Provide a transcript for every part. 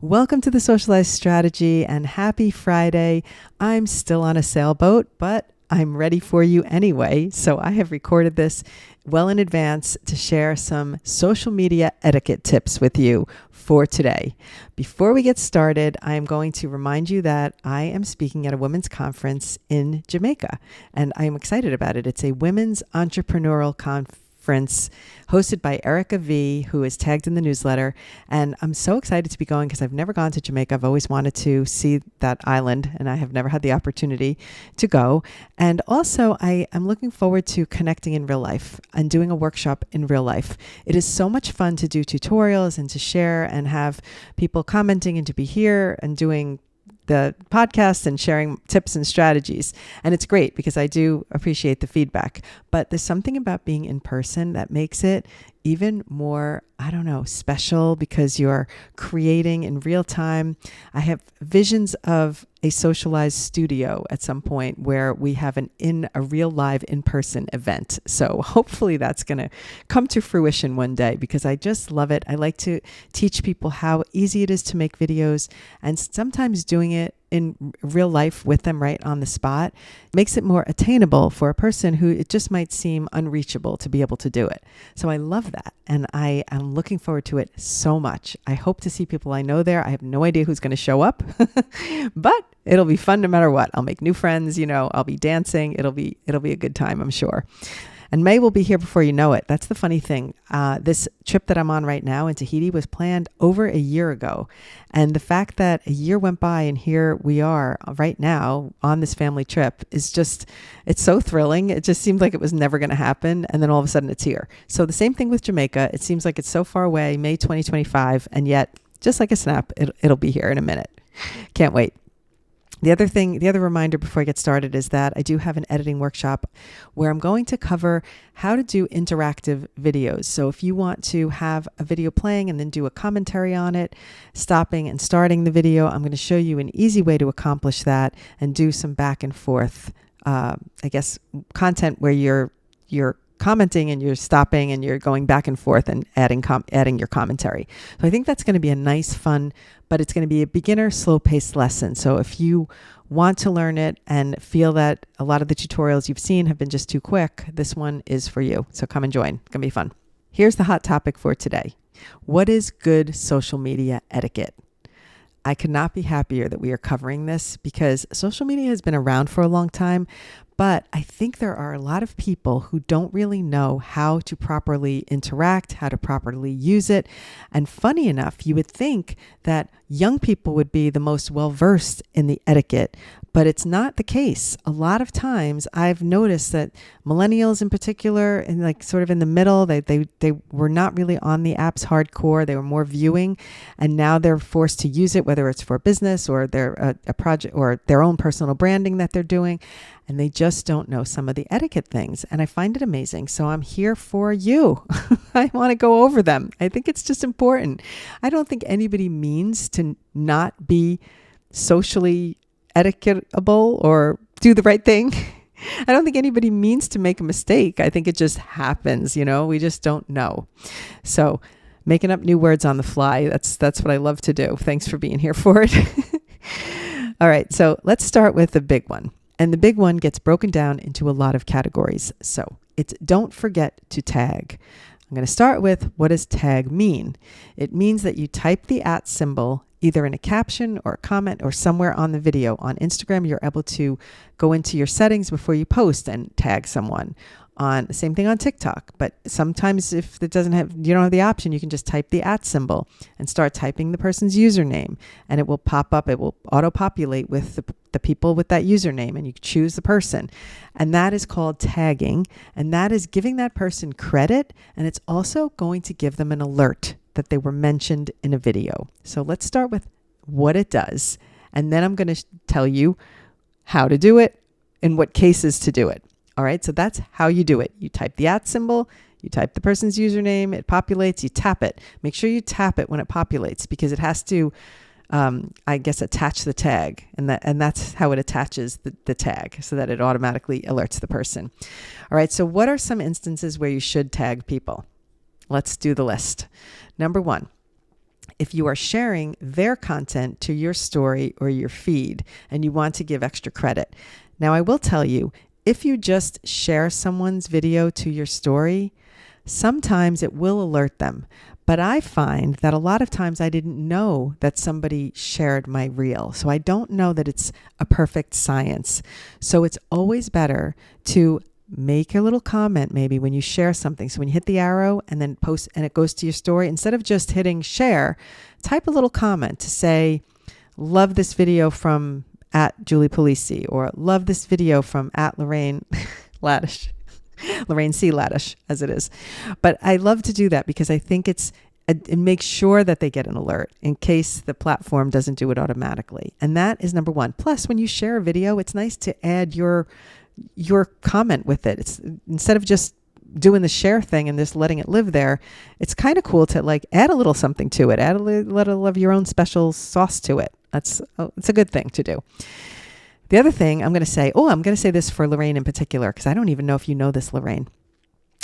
Welcome to the Socialize strategy and happy Friday. I'm still on a sailboat, but I'm ready for you anyway. So I have recorded this well in advance to share some social media etiquette tips with you for today. Before we get started, I am going to remind you that I am speaking at a women's conference in Jamaica, and I am excited about it. It's a women's entrepreneurial conference hosted by Erica V, who is tagged in the newsletter. And I'm so excited to be going because I've never gone to Jamaica. I've always wanted to see that island, and I have never had the opportunity to go. And also, I am looking forward to connecting in real life and doing a workshop in real life. It is so much fun to do tutorials and to share and have people commenting and to be here and doing the podcast and sharing tips and strategies. And it's great because I do appreciate the feedback. But there's something about being in person that makes it even more, special because you're creating in real time. I have visions of a Socialize studio at some point where we have a real live in-person event. So hopefully that's going to come to fruition one day because I just love it. I like to teach people how easy it is to make videos, and sometimes doing it in real life with them right on the spot makes it more attainable for a person who it just might seem unreachable to be able to do it. So I love that. And I am looking forward to it so much. I hope to see people I know there. I have no idea who's going to show up, but it'll be fun no matter what. I'll make new friends, I'll be dancing. It'll be a good time, I'm sure. And May will be here before you know it. That's the funny thing. This trip that I'm on right now in Tahiti was planned over a year ago. And the fact that a year went by and here we are right now on this family trip is just, it's so thrilling. It just seemed like it was never going to happen. And then all of a sudden it's here. So the same thing with Jamaica. It seems like it's so far away, May 2025. And yet, just like a snap, it'll be here in a minute. Can't wait. The other reminder before I get started is that I do have an editing workshop where I'm going to cover how to do interactive videos. So if you want to have a video playing and then do a commentary on it, stopping and starting the video, I'm going to show you an easy way to accomplish that and do some back and forth, content where you're commenting and you're stopping and you're going back and forth and adding your commentary. So I think that's going to be a nice, fun, but it's going to be a beginner, slow-paced lesson. So if you want to learn it and feel that a lot of the tutorials you've seen have been just too quick, this one is for you. So come and join. It's going to be fun. Here's the hot topic for today. What is good social media etiquette? I could not be happier that we are covering this because social media has been around for a long time, but I think there are a lot of people who don't really know how to properly interact, how to properly use it. And funny enough, you would think that young people would be the most well-versed in the etiquette, but it's not the case. A lot of times I've noticed that millennials in particular, and like sort of in the middle, they were not really on the apps hardcore. They were more viewing, and now they're forced to use it, whether it's for business or their a project or their own personal branding that they're doing. And they just don't know some of the etiquette things. And I find it amazing. So I'm here for you. I want to go over them. I think it's just important. I don't think anybody means to not be socially etiquetable or do the right thing. I don't think anybody means to make a mistake. I think it just happens, we just don't know. So making up new words on the fly, that's what I love to do. Thanks for being here for it. All right, so let's start with the big one. And the big one gets broken down into a lot of categories. So it's don't forget to tag. I'm going to start with, what does tag mean? It means that you type the @ symbol either in a caption or a comment or somewhere on the video. On Instagram, you're able to go into your settings before you post and tag someone. On same thing on TikTok, but sometimes if you don't have the option, you can just type the @ symbol and start typing the person's username, and it will pop up. It will auto-populate with the people with that username, and you choose the person, and that is called tagging, and that is giving that person credit, and it's also going to give them an alert that they were mentioned in a video. So let's start with what it does, and then I'm going to tell you how to do it and what cases to do it. All right, so that's how you do it. You type the @ symbol, you type the person's username, it populates, you tap it. Make sure you tap it when it populates because it has to, attach the tag. And that's how it attaches the tag so that it automatically alerts the person. All right, so what are some instances where you should tag people? Let's do the list. Number one, if you are sharing their content to your story or your feed and you want to give extra credit. Now, I will tell you, if you just share someone's video to your story, sometimes it will alert them. But I find that a lot of times I didn't know that somebody shared my reel. So I don't know that it's a perfect science. So it's always better to make a little comment maybe when you share something. So when you hit the arrow and then post and it goes to your story, instead of just hitting share, type a little comment to say, love this video from at Julie Polisi, or love this video from at Lorraine Laddish. Lorraine C. Laddish, as it is. But I love to do that because I think it makes sure that they get an alert in case the platform doesn't do it automatically. And that is number one. Plus, when you share a video, it's nice to add your comment with it. It's instead of just doing the share thing and just letting it live there, it's kind of cool to like add a little something to it, add a little of your own special sauce to it. It's a good thing to do. The other thing I'm going to say this for Lorraine in particular, because I don't even know if you know this, Lorraine.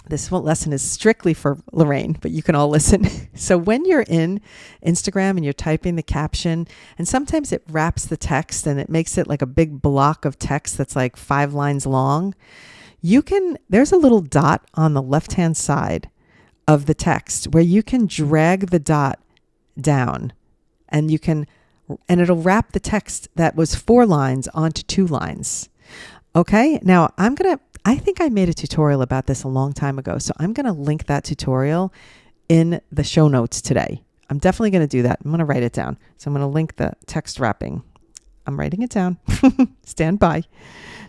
This lesson is strictly for Lorraine, but you can all listen. So when you're in Instagram and you're typing the caption, and sometimes it wraps the text and it makes it like a big block of text that's like 5 lines long, there's a little dot on the left-hand side of the text where you can drag the dot down and it'll wrap the text that was 4 lines onto 2 lines. Okay. Now I think I made a tutorial about this a long time ago. So I'm going to link that tutorial in the show notes today. I'm definitely going to do that. I'm going to write it down. So I'm going to link the text wrapping. I'm writing it down. Stand by.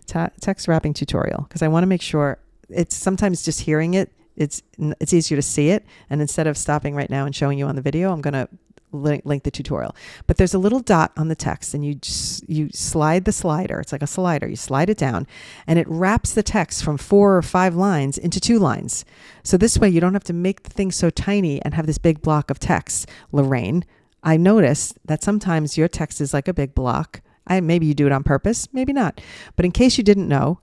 Text wrapping tutorial. Because I want to make sure it's sometimes just hearing it. It's easier to see it. And instead of stopping right now and showing you on the video, I'm going to link the tutorial. But there's a little dot on the text and you slide the slider. It's like a slider. You slide it down and it wraps the text from 4 or 5 lines into 2 lines. So this way you don't have to make the thing so tiny and have this big block of text. Lorraine, I noticed that sometimes your text is like a big block. Maybe you do it on purpose, maybe not. But in case you didn't know,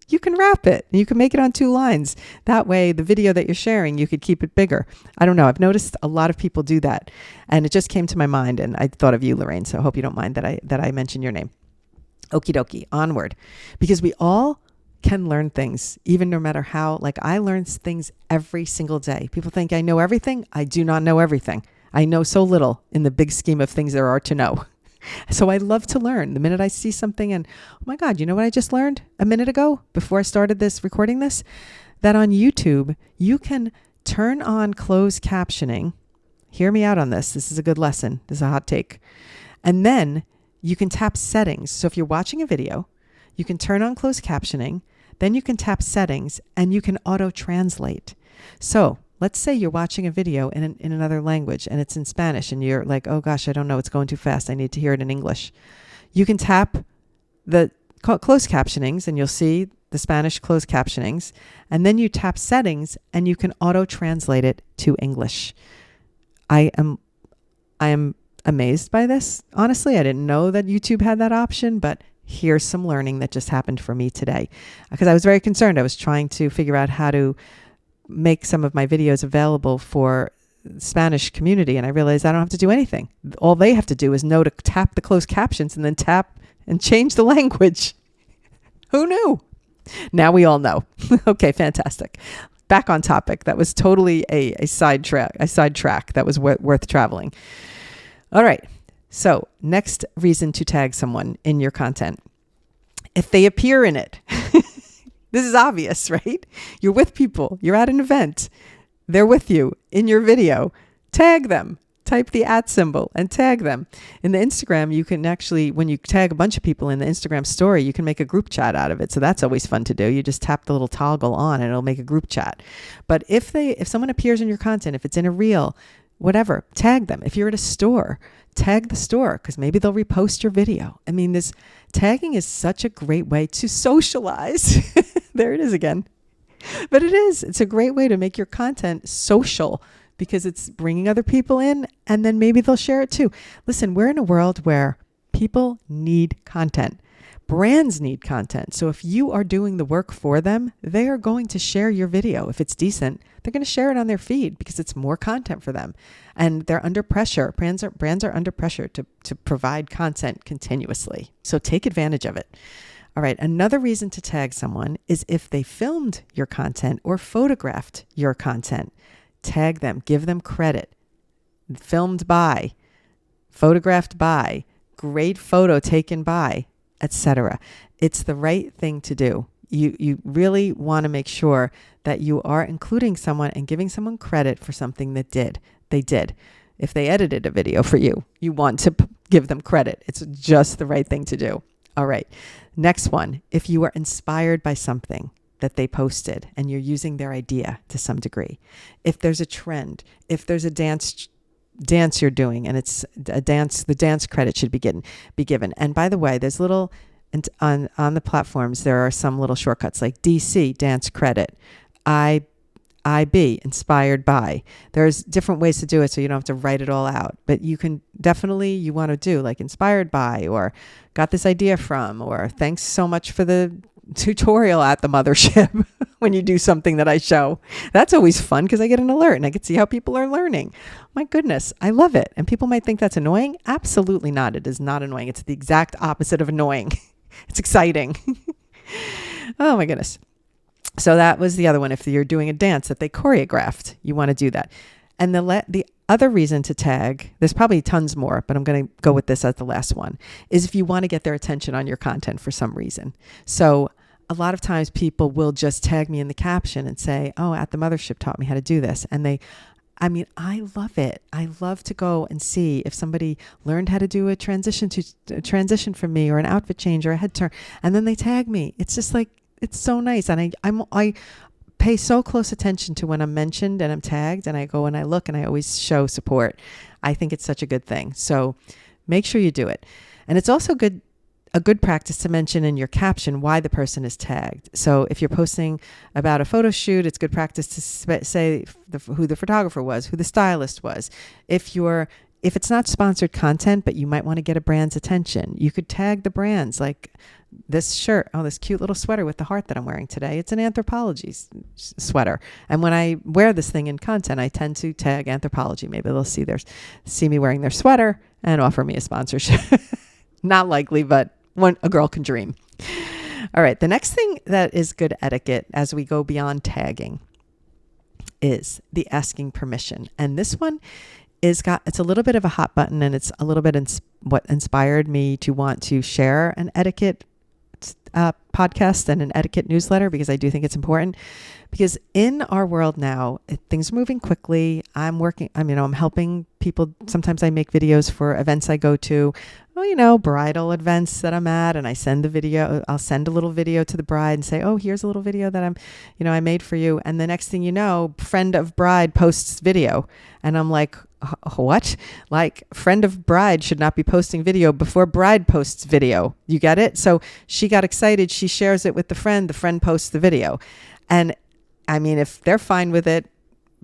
you can wrap it. You can make it on 2 lines. That way, the video that you're sharing, you could keep it bigger. I don't know. I've noticed a lot of people do that. And it just came to my mind, and I thought of you, Lorraine. So I hope you don't mind that I mentioned your name. Okie dokie, onward. Because we all can learn things, even no matter how. Like I learn things every single day. People think I know everything. I do not know everything. I know so little in the big scheme of things there are to know. So I love to learn. The minute I see something and, oh my God, you know what I just learned a minute ago before I started recording this? That on YouTube, you can turn on closed captioning. Hear me out on this. This is a good lesson. This is a hot take. And then you can tap settings. So if you're watching a video, you can turn on closed captioning, then you can tap settings and you can auto translate. So let's say you're watching a video in another language and it's in Spanish and you're like, oh gosh, I don't know, it's going too fast. I need to hear it in English. You can tap the closed captionings and you'll see the Spanish closed captionings. And then you tap settings and you can auto translate it to English. I am amazed by this. Honestly, I didn't know that YouTube had that option, but here's some learning that just happened for me today. Because I was very concerned. I was trying to figure out how to make some of my videos available for Spanish community. And I realized I don't have to do anything. All they have to do is know to tap the closed captions and then tap and change the language. Who knew? Now we all know. Okay, fantastic. Back on topic. That was totally a sidetrack that was worth traveling. All right. So next reason to tag someone in your content. If they appear in it. This is obvious, right? You're with people. You're at an event. They're with you in your video. Tag them. Type the @ symbol and tag them. In the Instagram, you can actually, when you tag a bunch of people in the Instagram story, you can make a group chat out of it. So that's always fun to do. You just tap the little toggle on and it'll make a group chat. But if someone appears in your content, if it's in a reel, whatever, tag them. If you're at a store, tag the store because maybe they'll repost your video. I mean, this tagging is such a great way to socialize. There it is again. But it's a great way to make your content social because it's bringing other people in and then maybe they'll share it too. Listen, we're in a world where people need content. Brands need content. So if you are doing the work for them, they are going to share your video. If it's decent, they're going to share it on their feed because it's more content for them. And they're under pressure. Brands are under pressure to provide content continuously. So take advantage of it. All right. Another reason to tag someone is if they filmed your content or photographed your content. Tag them, give them credit. Filmed by, photographed by, great photo taken by, etc. It's the right thing to do. You really want to make sure that you are including someone and giving someone credit for something that they did. If they edited a video for you, you want to give them credit. It's just the right thing to do. All right. Next one, if you are inspired by something that they posted and you're using their idea to some degree. If there's a trend, if there's a dance you're doing and it's a dance, the dance credit should be given. And by the way, there's little, on the platforms, there are some little shortcuts like DC, dance credit, IB, inspired by. There's different ways to do it so you don't have to write it all out. But you can definitely, you want to do like inspired by, or got this idea from, or thanks so much for the tutorial at the mothership when you do something that I show. That's always fun because I get an alert and I can see how people are learning. My goodness, I love it. And people might think that's annoying. Absolutely not. It is not annoying. It's the exact opposite of annoying. It's exciting. Oh my goodness. So that was the other one. If you're doing a dance that they choreographed, you want to do that. And the other reason to tag, there's probably tons more, but I'm going to go with this as the last one, is if you want to get their attention on your content for some reason. So a lot of times people will just tag me in the caption and say, oh, at the mothership taught me how to do this. And I love it. I love to go and see if somebody learned how to do a transition from me, or an outfit change, or a head turn, and then they tag me. It's just like, it's so nice. And I pay so close attention to when I'm mentioned and I'm tagged, and I go and I look and I always show support. I think it's such a good thing. So make sure you do it. And it's also a good practice to mention in your caption why the person is tagged. So if you're posting about a photo shoot, it's good practice to say who the photographer was, who the stylist was. If it's not sponsored content, but you might want to get a brand's attention, you could tag the brands, like this shirt. Oh, this cute little sweater with the heart that I'm wearing today. It's an Anthropologie sweater. And when I wear this thing in content, I tend to tag Anthropologie. Maybe they'll see me wearing their sweater and offer me a sponsorship. Not likely, but a girl can dream. All right. The next thing that is good etiquette as we go beyond tagging is the asking permission. And this one it's a little bit of a hot button, and it's a little bit what inspired me to want to share an etiquette podcast and an etiquette newsletter, because I do think it's important. Because in our world now, things are moving quickly. I'm helping people. Sometimes I make videos for events I go to, bridal events that I'm at, and I send the video. I'll send a little video to the bride and say, oh, here's a little video that I made for you. And the next thing you know, friend of bride posts video. And I'm like, what? Like, friend of bride should not be posting video before bride posts video. You get it? So she got excited. She shares it with the friend posts the video. And if they're fine with it,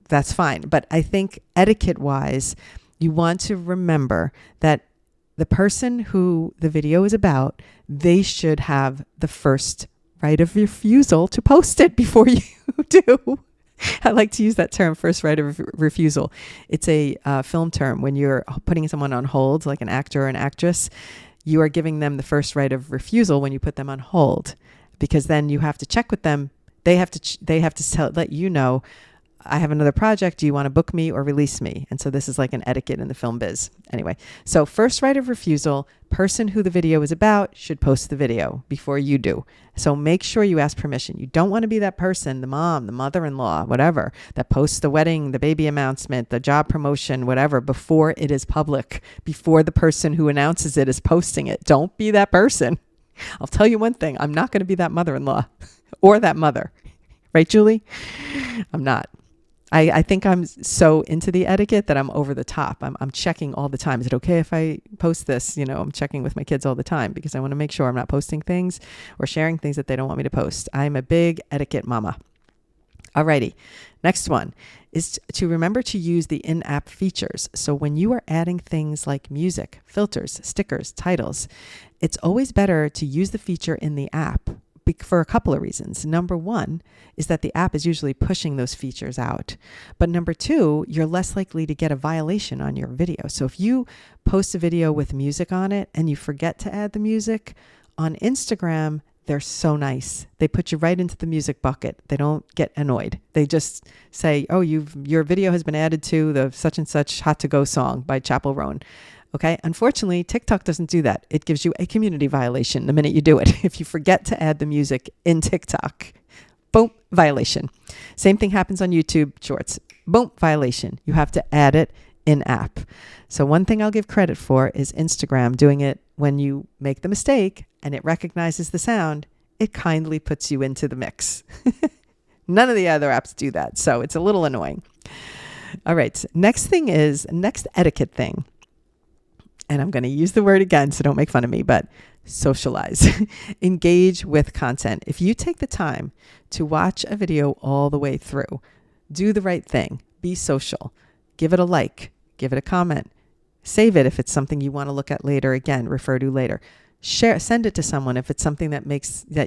that's fine. But I think etiquette wise, you want to remember that the person who the video is about, they should have the first right of refusal to post it before you do. I like to use that term, first right of refusal. It's a film term. When you're putting someone on hold, like an actor or an actress, you are giving them the first right of refusal when you put them on hold, because then you have to check with them. They have to let you know, I have another project. Do you want to book me or release me? And so this is like an etiquette in the film biz. Anyway, so first right of refusal, person who the video is about should post the video before you do. So make sure you ask permission. You don't want to be that person, the mom, the mother-in-law, whatever, that posts the wedding, the baby announcement, the job promotion, whatever, before it is public, before the person who announces it is posting it. Don't be that person. I'll tell you one thing. I'm not going to be that mother-in-law or that mother. Right, Julie? I'm not. I think I'm so into the etiquette that I'm over the top. I'm checking all the time. Is it okay if I post this? I'm checking with my kids all the time because I want to make sure I'm not posting things or sharing things that they don't want me to post. I'm a big etiquette mama. Alrighty. Next one is to remember to use the in-app features. So when you are adding things like music, filters, stickers, titles, it's always better to use the feature in the app for a couple of reasons. Number one is that the app is usually pushing those features out. But number two, you're less likely to get a violation on your video. So if you post a video with music on it and you forget to add the music, on Instagram, they're so nice. They put you right into the music bucket. They don't get annoyed. They just say, oh, your video has been added to the such and such Hot to Go song by Chappell Roan. Okay. Unfortunately, TikTok doesn't do that. It gives you a community violation the minute you do it. If you forget to add the music in TikTok, boom, violation. Same thing happens on YouTube Shorts. Boom, violation. You have to add it in app. So one thing I'll give credit for is Instagram doing it when you make the mistake and it recognizes the sound, it kindly puts you into the mix. None of the other apps do that. So it's a little annoying. All right. Next etiquette thing. And I'm going to use the word again, so don't make fun of me, but socialize. Engage with content. If you take the time to watch a video all the way through, do the right thing, be social, give it a like, give it a comment, save it if it's something you want to look at later, again, refer to later. Send it to someone if it's something that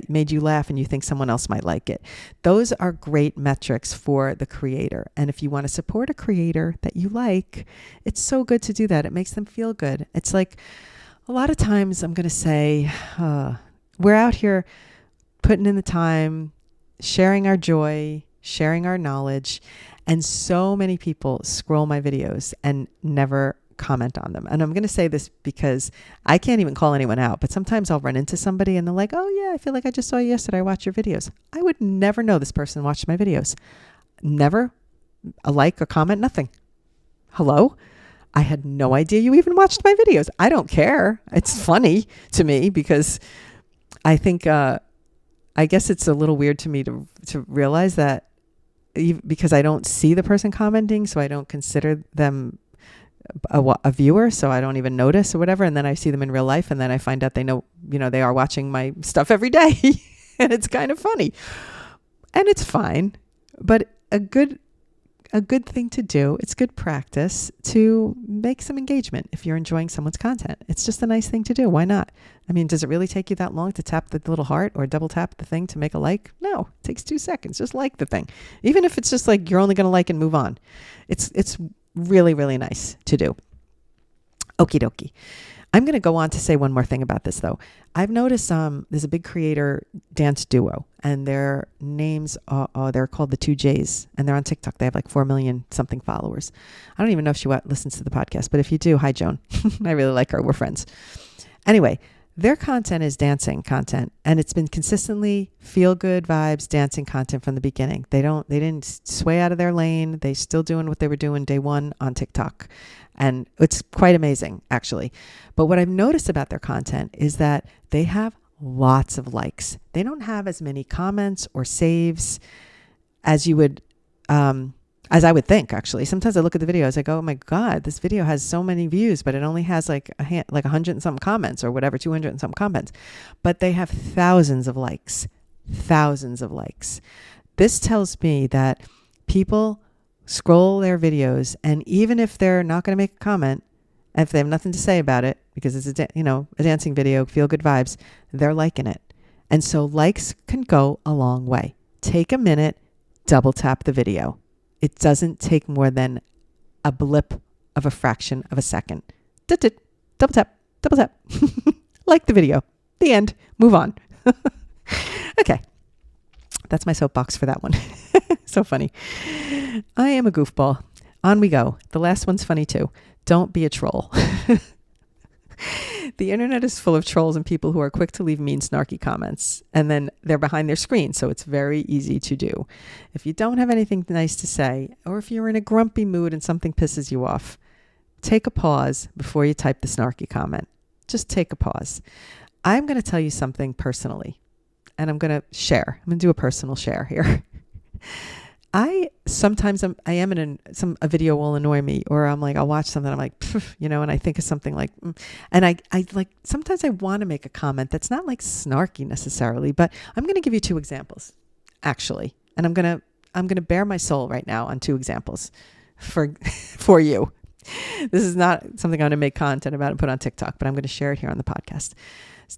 made you laugh and you think someone else might like it. Those are great metrics for the creator. And if you want to support a creator that you like, it's so good to do that. It makes them feel good. It's like a lot of times I'm going to say, we're out here putting in the time, sharing our joy, sharing our knowledge. And so many people scroll my videos and never comment on them. And I'm going to say this because I can't even call anyone out, but sometimes I'll run into somebody and they're like, oh yeah, I feel like I just saw you yesterday. I watched your videos. I would never know this person watched my videos. Never a like or comment, nothing. Hello? I had no idea you even watched my videos. I don't care. It's funny to me because I think, I guess it's a little weird to me to realize that because I don't see the person commenting, so I don't consider them a viewer, so I don't even notice or whatever. And then I see them in real life and then I find out they know, they are watching my stuff every day. And it's kind of funny and it's fine, but a good thing to do. It's good practice to make some engagement if you're enjoying someone's content. It's just a nice thing to do. Why not? I mean, does it really take you that long to tap the little heart or double tap the thing to make a like? No, it takes 2 seconds. Just like the thing. Even if it's just like you're only going to like and move on. It's really, really nice to do. Okie dokie. I'm going to go on to say one more thing about this, though. I've noticed there's a big creator dance duo, and their names they're called the 2Js, and they're on TikTok. They have like 4 million something followers. I don't even know if she listens to the podcast, but if you do, hi, Joan. I really like her. We're friends. Anyway, their content is dancing content, and it's been consistently feel-good vibes, dancing content from the beginning. They didn't sway out of their lane. They still doing what they were doing day one on TikTok. And it's quite amazing, actually. But what I've noticed about their content is that they have lots of likes. They don't have as many comments or saves as you would, as I would think, actually. Sometimes I look at the videos, I go, oh my God, this video has so many views, but it only has like 100 and some comments or whatever, 200 and some comments. But they have thousands of likes. This tells me that people scroll their videos, and even if they're not going to make a comment, and if they have nothing to say about it, because it's a dancing video, feel good vibes, they're liking it. And so likes can go a long way. Take a minute, double tap the video. It doesn't take more than a blip of a fraction of a second. Double tap. Like the video. The end. Move on. Okay. That's my soapbox for that one. So funny. I am a goofball. On we go. The last one's funny too. Don't be a troll. The internet is full of trolls and people who are quick to leave mean, snarky comments, and then they're behind their screen, so it's very easy to do. If you don't have anything nice to say, or if you're in a grumpy mood and something pisses you off, take a pause before you type the snarky comment. Just take a pause. I'm going to tell you something personally, and I'm going to share. I'm going to do a personal share here. Sometimes I am in a video will annoy me, or I'll watch something, I'm like, and I think of something like, and I like, sometimes I want to make a comment that's not like snarky necessarily, but I'm going to give you 2 examples actually. And I'm going to I'm going to bare my soul right now on 2 examples for you. This is not something I'm going to make content about and put on TikTok, but I'm going to share it here on the podcast.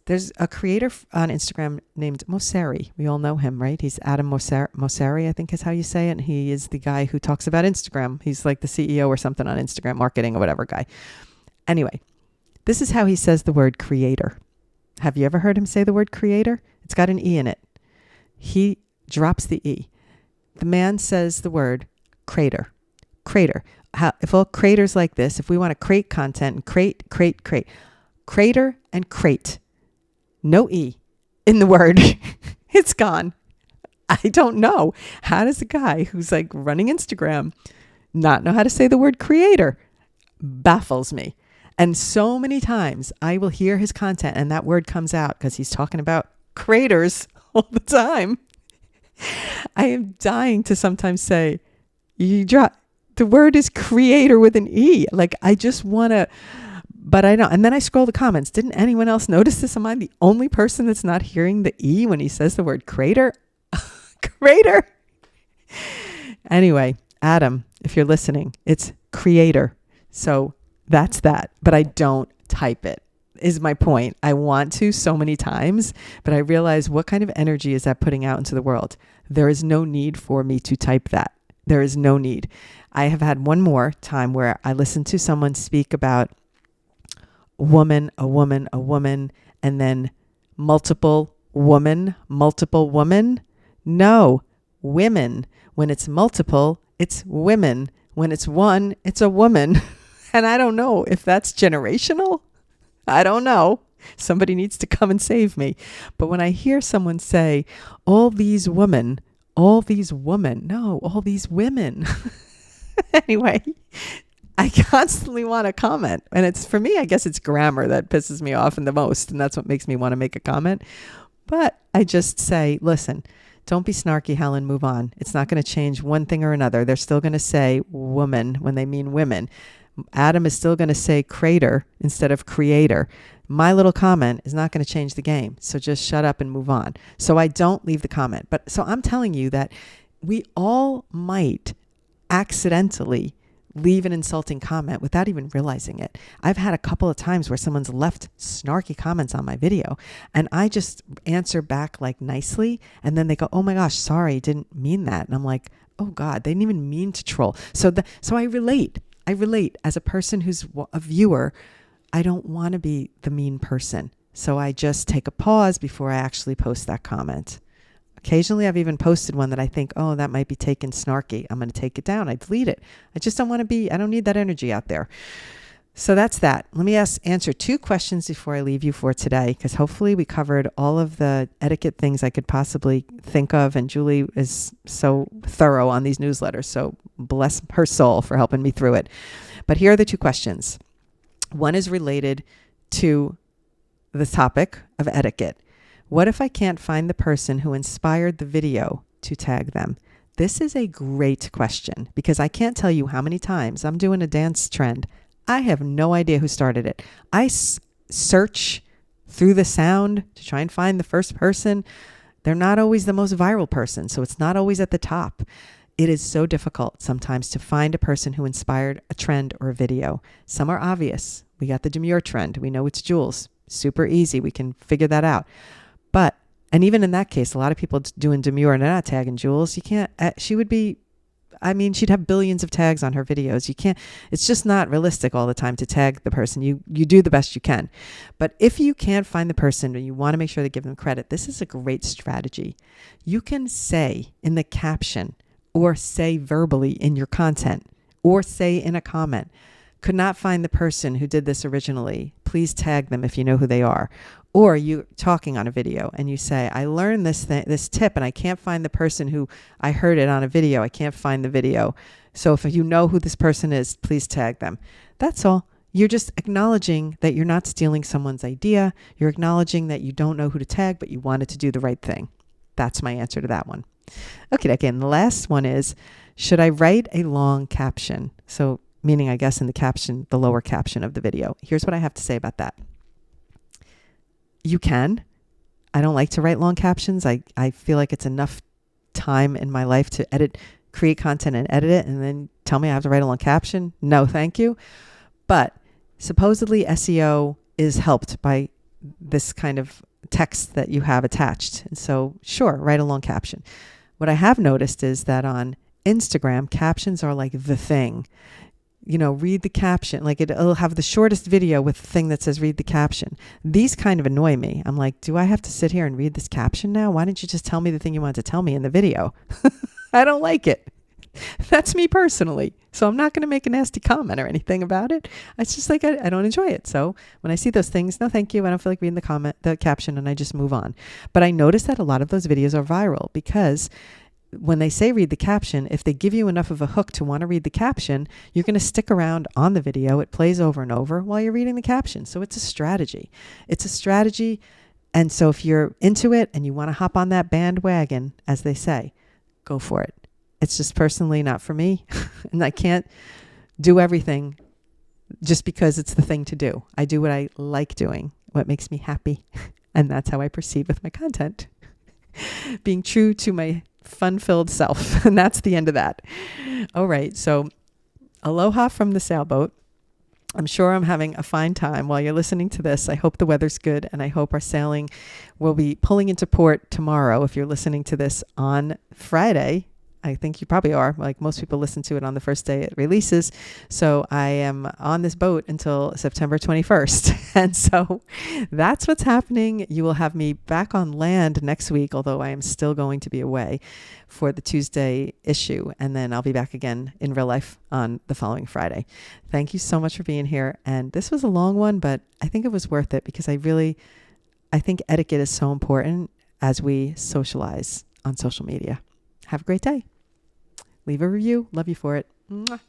There's a creator on Instagram named Mosseri. We all know him, right? He's Adam Mosseri, I think is how you say it. And he is the guy who talks about Instagram. He's like the CEO or something on Instagram marketing or whatever guy. Anyway, this is how he says the word creator. Have you ever heard him say the word creator? It's got an E in it. He drops the E. The man says the word crater. Crater. If all creators like this, if we want to create content and create, crater and crate. No E in the word. It's gone. I don't know. How does a guy who's like running Instagram not know how to say the word creator? Baffles me. And so many times I will hear his content and that word comes out because he's talking about creators all the time. I am dying to sometimes say, the word is creator with an E. Like I just want to, but I don't. And then I scroll the comments. Didn't anyone else notice this? Am I the only person that's not hearing the E when he says the word crater? Crater. Anyway, Adam, if you're listening, it's creator. So that's that. But I don't type it, is my point. I want to so many times, but I realize what kind of energy is that putting out into the world? There is no need for me to type that. There is no need. I have had one more time where I listened to someone speak about a woman, and then multiple woman. No, women. When it's multiple, it's women. When it's one, it's a woman. And I don't know if that's generational. I don't know. Somebody needs to come and save me. But when I hear someone say, all these women, no, all these women. Anyway, I constantly want to comment. And it's, for me, I guess it's grammar that pisses me off the most. And that's what makes me want to make a comment. But I just say, listen, don't be snarky, Helen, move on. It's not going to change one thing or another. They're still going to say woman when they mean women. Adam is still going to say crater instead of creator. My little comment is not going to change the game. So just shut up and move on. So I don't leave the comment. But so I'm telling you that we all might accidentally leave an insulting comment without even realizing it. I've had a couple of times where someone's left snarky comments on my video and I just answer back like nicely. And then they go, oh my gosh, sorry, didn't mean that. And I'm like, oh God, they didn't even mean to troll. So I relate. As a person who's a viewer. I don't want to be the mean person. So I just take a pause before I actually post that comment. Occasionally I've even posted one that I think, oh, that might be taken snarky. I'm going to take it down. I delete it. I just don't want to I don't need that energy out there. So that's that. Let me answer 2 questions before I leave you for today, because hopefully we covered all of the etiquette things I could possibly think of. And Julie is so thorough on these newsletters. So bless her soul for helping me through it. But here are the 2 questions. One is related to the topic of etiquette. What if I can't find the person who inspired the video to tag them? This is a great question because I can't tell you how many times I'm doing a dance trend. I have no idea who started it. I search through the sound to try and find the first person. They're not always the most viral person, so it's not always at the top. It is so difficult sometimes to find a person who inspired a trend or a video. Some are obvious. We got the demure trend. We know it's Jules. Super easy. We can figure that out. And even in that case, a lot of people doing demure and they're not tagging Jules. You can't, she'd have billions of tags on her videos. You can't, it's just not realistic all the time to tag the person. You do the best you can. But if you can't find the person and you want to make sure to give them credit, this is a great strategy. You can say in the caption or say verbally in your content or say in a comment, could not find the person who did this originally. Please tag them if you know who they are. Or you're talking on a video and you say, I learned this tip and I can't find the person who I heard it on a video. I can't find the video. So if you know who this person is, please tag them. That's all. You're just acknowledging that you're not stealing someone's idea. You're acknowledging that you don't know who to tag, but you wanted to do the right thing. That's my answer to that one. Okay, again, the last one is, should I write a long caption? So meaning, I guess, in the caption, the lower caption of the video. Here's what I have to say about that. You can. I don't like to write long captions. I feel like it's enough time in my life to create content and edit it and then tell me I have to write a long caption. No, thank you. But supposedly SEO is helped by this kind of text that you have attached. And so sure, write a long caption. What I have noticed is that on Instagram, captions are like the thing. Read the caption. Like it'll have the shortest video with the thing that says read the caption. These kind of annoy me. I'm like, do I have to sit here and read this caption now? Why didn't you just tell me the thing you wanted to tell me in the video? I don't like it. That's me personally. So I'm not going to make a nasty comment or anything about it. It's just like, I don't enjoy it. So when I see those things, no, thank you. I don't feel like reading the caption, and I just move on. But I notice that a lot of those videos are viral because when they say read the caption, if they give you enough of a hook to want to read the caption, you're going to stick around on the video. It plays over and over while you're reading the caption. So it's a strategy. It's a strategy. And so if you're into it and you want to hop on that bandwagon, as they say, go for it. It's just personally not for me. And I can't do everything just because it's the thing to do. I do what I like doing, what makes me happy. And that's how I proceed with my content. Being true to my fun-filled self. And that's the end of that. All right. So aloha from the sailboat. I'm sure I'm having a fine time while you're listening to this. I hope the weather's good, and I hope our sailing will be pulling into port tomorrow. If you're listening to this on Friday, I think you probably are. Like most people listen to it on the first day it releases. So I am on this boat until September 21st. And so that's what's happening. You will have me back on land next week, although I am still going to be away for the Tuesday issue. And then I'll be back again in real life on the following Friday. Thank you so much for being here. And this was a long one, but I think it was worth it because I think etiquette is so important as we socialize on social media. Have a great day. Leave a review. Love you for it. Mwah.